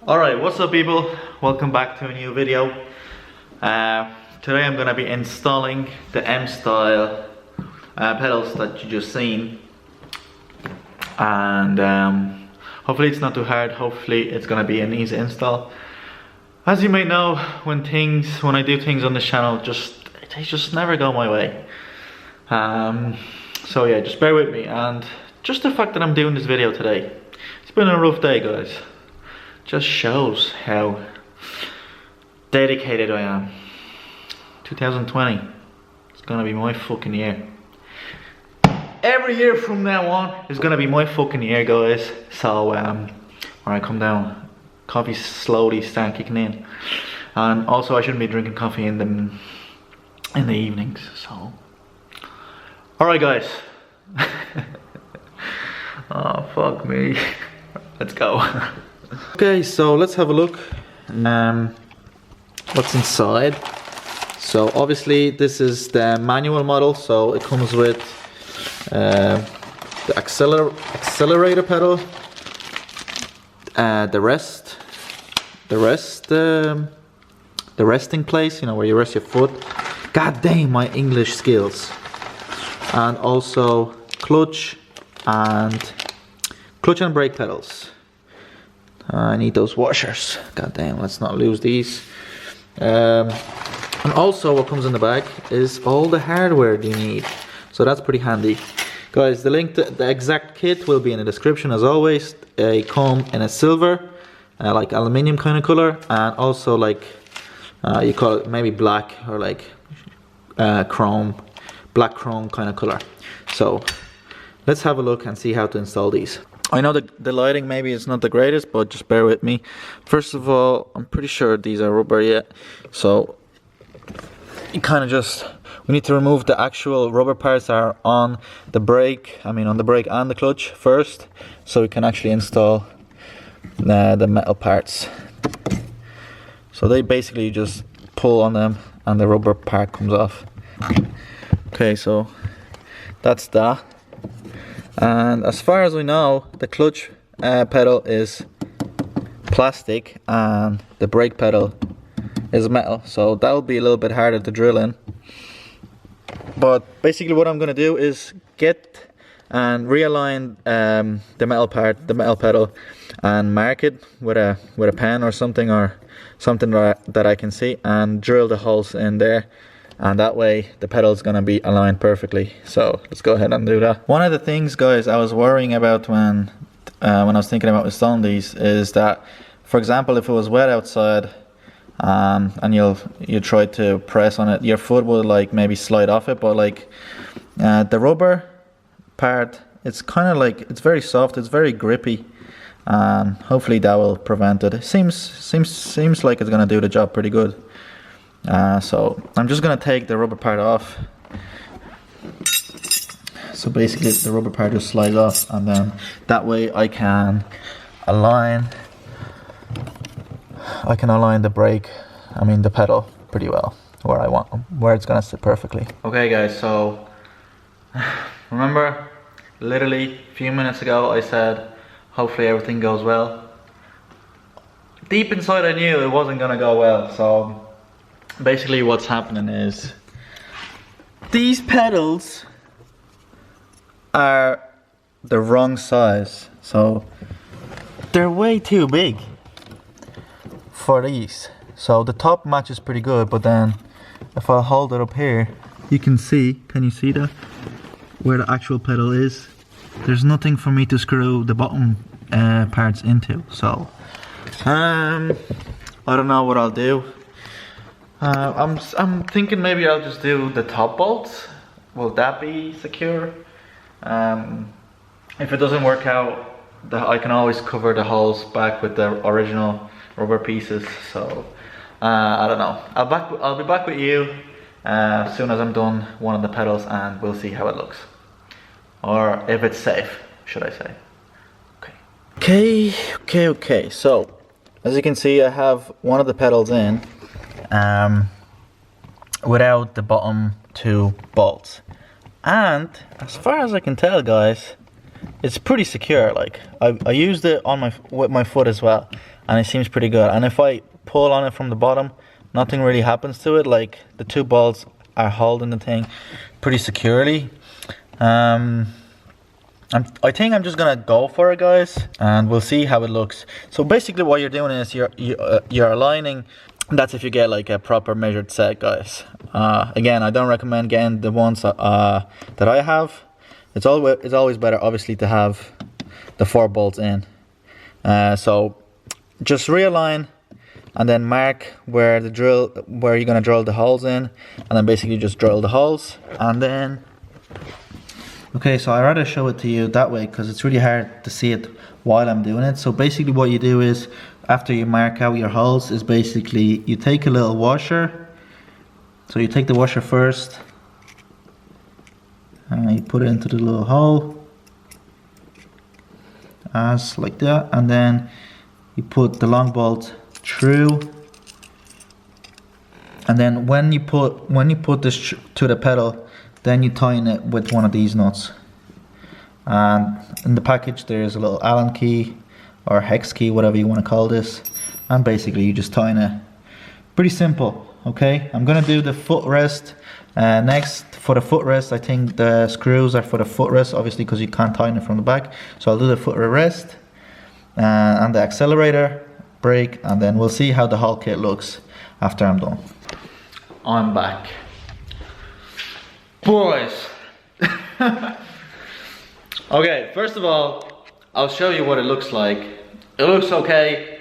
Alright, what's up people? Welcome back to a new video. Today I'm going to be installing the M-style pedals that you just seen. And hopefully it's not too hard, hopefully it's going to be an easy install. As you may know, when I do things on this channel, they just never go my way. So yeah, just bear with me, and just the fact that I'm doing this video today, it's been a rough day guys. Just shows how dedicated I am. 2020, it's gonna be my fucking year. Every year from now on is gonna be my fucking year, guys. So when I come down, coffee slowly start kicking in, and also I shouldn't be drinking coffee in the evenings. So, all right, guys. Oh fuck me. Let's go. Okay, so let's have a look what's inside. So obviously this is the manual model, so it comes with the accelerator pedal, the resting place, you know, where you rest your foot. God damn, my English skills. And also clutch and brake pedals. I need those washers. God damn, let's not lose these. And also what comes in the bag is all the hardware you need. So that's pretty handy. Guys, the link to the exact kit will be in the description as always. They come in a silver, like aluminium kind of color, and also like, you call it maybe black or like chrome, black chrome kind of color. So let's have a look and see how to install these. I know the lighting maybe is not the greatest, but just bear with me. First of all, I'm pretty sure these are rubber yet. So you kind of we need to remove the actual rubber parts that are on the brake, on the brake and the clutch first, so we can actually install the metal parts. So they basically just pull on them and the rubber part comes off. Okay, so that's that. And as far as we know, the clutch pedal is plastic and the brake pedal is metal, so that'll be a little bit harder to drill in. But basically what I'm going to do is get and realign the metal pedal, and mark it with a pen or something that I can see, and drill the holes in there. And that way the pedal is going to be aligned perfectly. So let's go ahead and do that. One of the things, guys, I was worrying about when I was thinking about installing these is that, for example, if it was wet outside and you try to press on it, your foot would like maybe slide off it. But like the rubber part, it's kind of like, it's very soft, it's very grippy, and hopefully that will prevent it. It seems like it's going to do the job pretty good. So I'm just gonna take the rubber part off. So basically the rubber part just slides off, and then that way I can align the brake, the pedal pretty well where it's gonna sit perfectly. Okay guys, so remember literally a few minutes ago I said hopefully everything goes well. Deep inside I knew it wasn't gonna go well, so basically what's happening is these pedals are the wrong size, so they're way too big for these. So the top matches pretty good, but then if I hold it up here, you can see, can you see that? Where the actual pedal is, there's nothing for me to screw the bottom parts into. So I don't know what I'll do. I'm thinking maybe I'll just do the top bolts. Will that be secure? If it doesn't work out, I can always cover the holes back with the original rubber pieces. So I don't know. I'll be back with you as soon as I'm done one of the pedals, and we'll see how it looks, or if it's safe, should I say. Okay. So as you can see, I have one of the pedals in. Without the bottom two bolts, and as far as I can tell, guys, it's pretty secure. Like I used it on with my foot as well, and it seems pretty good. And if I pull on it from the bottom, nothing really happens to it. Like the two bolts are holding the thing pretty securely. I think I'm just gonna go for it, guys, and we'll see how it looks. So basically what you're doing is you're aligning. That's if you get like a proper measured set, guys. Again, I don't recommend getting the ones that I have. It's always better, obviously, to have the 4 bolts in. So just realign and then mark where you're gonna drill the holes in, and then basically just drill the holes, and then. Okay, so I'd rather show it to you that way because it's really hard to see it while I'm doing it. So basically what you do is, after you mark out your holes, is basically you take a little washer. So you take the washer first and you put it into the little hole, as like that, and then you put the long bolt through. And then when you put this to the pedal, then you tighten it with one of these nuts. And in the package there's a little Allen key or hex key, whatever you want to call this, and basically you just tighten it. Pretty simple. Okay, I'm gonna do the footrest next. For the footrest, I think the screws are for the footrest, obviously, because you can't tighten it from the back. So I'll do the footrest and the accelerator, brake, and then we'll see how the whole kit looks after I'm done. I'm back. Boys. Okay, first of all, I'll show you what it looks like. It looks okay.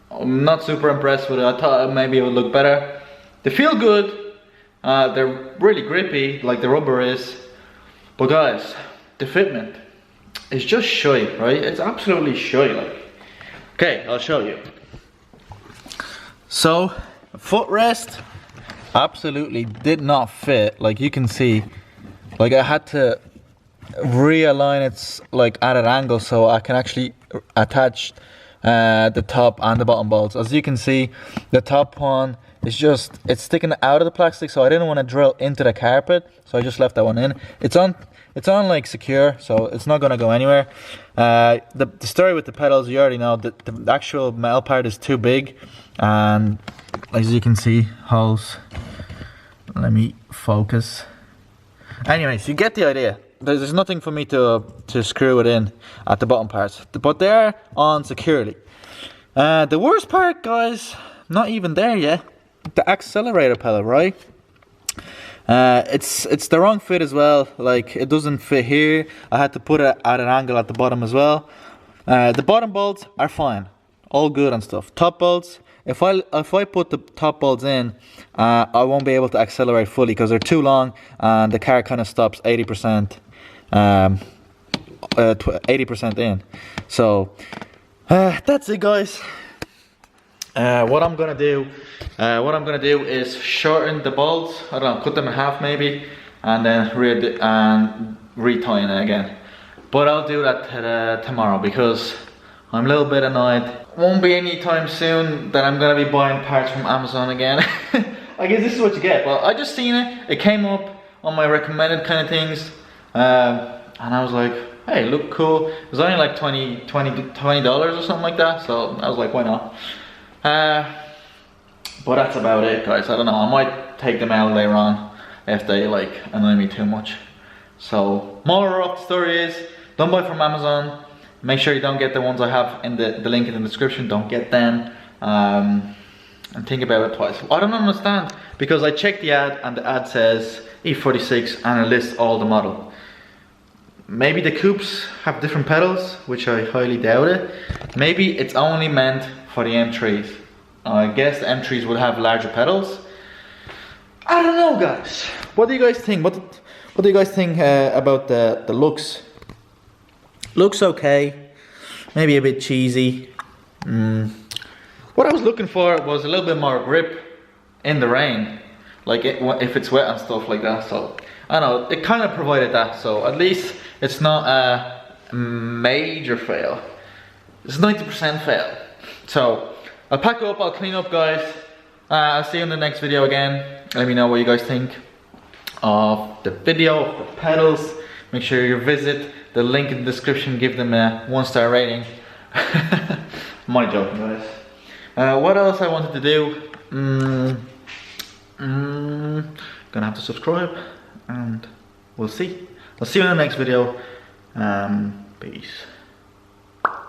I'm not super impressed with it. I thought maybe it would look better. They feel good. They're really grippy, like the rubber is. But guys, the fitment is just shy, right? It's absolutely shy, like. Okay, I'll show you. So, footrest absolutely did not fit. Like you can see, like I had to realign it like at an angle so I can actually attach the top and the bottom bolts. As you can see, the top one is it's sticking out of the plastic, so I didn't want to drill into the carpet, so I just left that one in. It's on like secure, so it's not gonna go anywhere. The story with the pedals, you already know that the actual metal part is too big, and as you can see, holes. Let me focus. Anyways, you get the idea. There's nothing for me to screw it in at the bottom parts, but they're on securely. The worst part, guys, not even there yet. The accelerator pedal, right? It's the wrong fit as well. Like it doesn't fit here. I had to put it at an angle at the bottom as well. The bottom bolts are fine, all good and stuff. Top bolts. If I put the top bolts in, I won't be able to accelerate fully because they're too long, and the car kind of stops 80%, 80% in. So that's it, guys. What I'm gonna do is shorten the bolts. I don't know, cut them in half maybe, and then re-tighten it again. But I'll do that tomorrow because I'm a little bit annoyed. Won't be any time soon that I'm gonna be buying parts from Amazon again. I guess this is what you get. But I just seen it. It came up on my recommended kind of things, and I was like, hey, look cool. It was only like $20 or something like that. So I was like, why not? But that's about it, guys. I don't know. I might take them out later on if they like annoy me too much. So moral of the story is, don't buy from Amazon. Make sure you don't get the ones I have in the link in the description. Don't get them, and think about it twice. I don't understand, because I checked the ad and the ad says E46 and it lists all the model. Maybe the coupes have different pedals, which I highly doubt it. Maybe it's only meant for the M3s. I guess the M3s would have larger pedals. I don't know, guys. What do you guys think? What do you guys think about the looks? Looks okay, maybe a bit cheesy. What I was looking for was a little bit more grip in the rain, like if it's wet and stuff like that. So I don't know, it kind of provided that, so at least it's not a major fail. It's 90% fail. So I'll pack up, I'll clean up, guys. I'll see you in the next video again. Let me know what you guys think of the video, of the pedals. Make sure you visit the link in the description, give them a 1-star rating. I'm only joking, guys. What else I wanted to do? Gonna have to subscribe, and we'll see. I'll see you in the next video. Peace.